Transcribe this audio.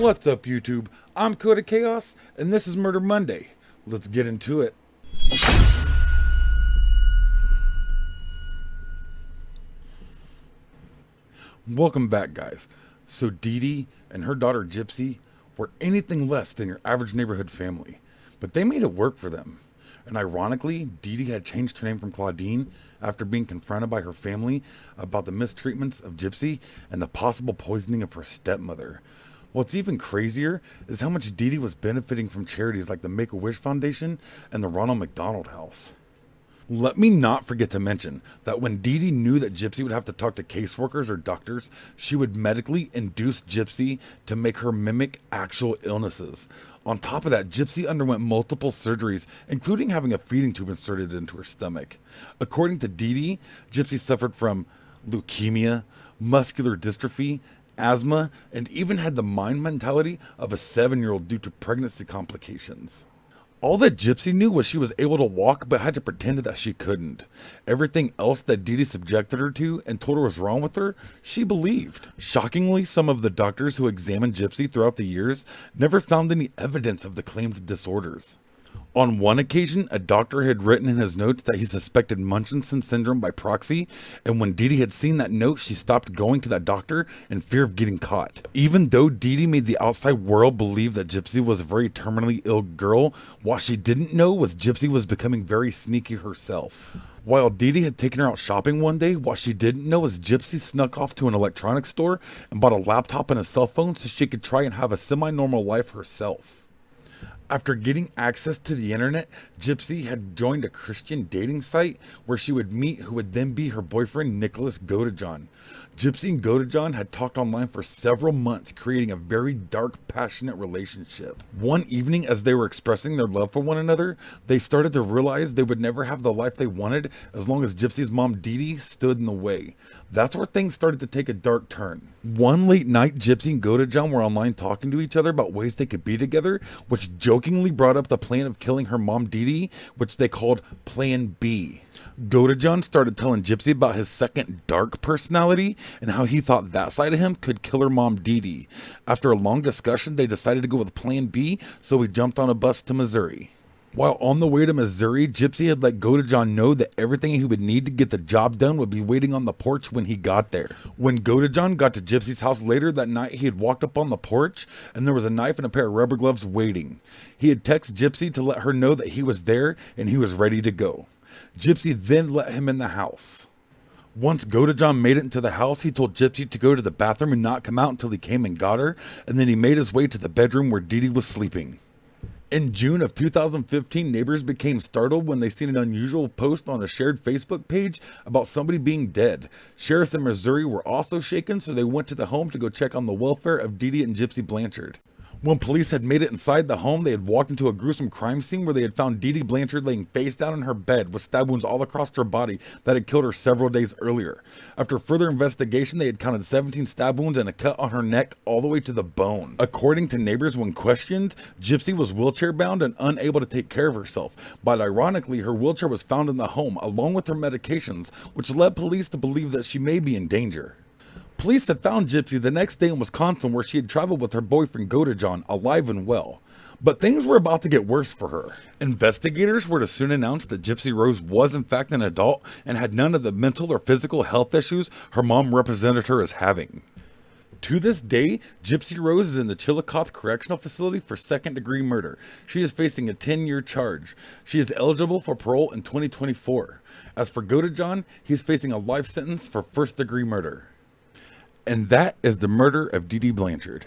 What's up, YouTube? I'm Code of Chaos, and this is Murder Monday. Let's get into it. Welcome back, guys. So Dee Dee and her daughter Gypsy were anything less than your average neighborhood family, but they made it work for them. And ironically, Dee Dee had changed her name from Claudine after being confronted by her family about the mistreatments of Gypsy and the possible poisoning of her stepmother. What's even crazier is how much Dee Dee was benefiting from charities like the Make-A-Wish Foundation and the Ronald McDonald House. Let me not forget to mention that when Dee Dee knew that Gypsy would have to talk to caseworkers or doctors, she would medically induce Gypsy to make her mimic actual illnesses. On top of that, Gypsy underwent multiple surgeries, including having a feeding tube inserted into her stomach. According to Dee Dee, Gypsy suffered from leukemia, muscular dystrophy, asthma, and even had the mind mentality of a 7-year-old due to pregnancy complications. All that Gypsy knew was she was able to walk but had to pretend that she couldn't. Everything else that Dee Dee subjected her to and told her was wrong with her, she believed. Shockingly, some of the doctors who examined Gypsy throughout the years never found any evidence of the claimed disorders. On one occasion, a doctor had written in his notes that he suspected Munchausen syndrome by proxy, and when Dee Dee had seen that note, she stopped going to that doctor in fear of getting caught. Even though Dee Dee made the outside world believe that Gypsy was a very terminally ill girl, what she didn't know was Gypsy was becoming very sneaky herself. While Dee Dee had taken her out shopping one day, what she didn't know is Gypsy snuck off to an electronics store and bought a laptop and a cell phone so she could try and have a semi-normal life herself. After getting access to the internet, Gypsy had joined a Christian dating site where she would meet who would then be her boyfriend, Nicholas Godejohn. Gypsy and Godejohn had talked online for several months, creating a very dark, passionate relationship. One evening, as they were expressing their love for one another, they started to realize they would never have the life they wanted as long as Gypsy's mom, Dee Dee, stood in the way. That's where things started to take a dark turn. One late night, Gypsy and Godejohn were online talking to each other about ways they could be together, which jokingly brought up the plan of killing her mom, Dee Dee, which they called Plan B. Godejohn started telling Gypsy about his second dark personality and how he thought that side of him could kill her mom, Dee Dee. After a long discussion, they decided to go with Plan B, so he jumped on a bus to Missouri. While on the way to Missouri, Gypsy had let Godejohn know that everything he would need to get the job done would be waiting on the porch when he got there. When Godejohn got to Gypsy's house later that night, he had walked up on the porch and there was a knife and a pair of rubber gloves waiting. He had texted Gypsy to let her know that he was there and he was ready to go. Gypsy then let him in the house. Once Godejohn made it into the house, he told Gypsy to go to the bathroom and not come out until he came and got her, and then he made his way to the bedroom where Dee Dee was sleeping. In June of 2015, neighbors became startled when they seen an unusual post on a shared Facebook page about somebody being dead. Sheriffs in Missouri were also shaken, so they went to the home to go check on the welfare of Dee Dee and Gypsy Blanchard. When police had made it inside the home, they had walked into a gruesome crime scene where they had found Dee Dee Blanchard laying face down in her bed with stab wounds all across her body that had killed her several days earlier. After further investigation, they had counted 17 stab wounds and a cut on her neck all the way to the bone. According to neighbors, when questioned, Gypsy was wheelchair bound and unable to take care of herself, but ironically, her wheelchair was found in the home along with her medications, which led police to believe that she may be in danger. Police had found Gypsy the next day in Wisconsin where she had traveled with her boyfriend Godejohn, alive and well. But things were about to get worse for her. Investigators were to soon announce that Gypsy Rose was in fact an adult and had none of the mental or physical health issues her mom represented her as having. To this day, Gypsy Rose is in the Chillicothe Correctional Facility for second-degree murder. She is facing a 10-year charge. She is eligible for parole in 2024. As for Godejohn, he's facing a life sentence for first-degree murder. And that is the murder of Dee Dee Blanchard.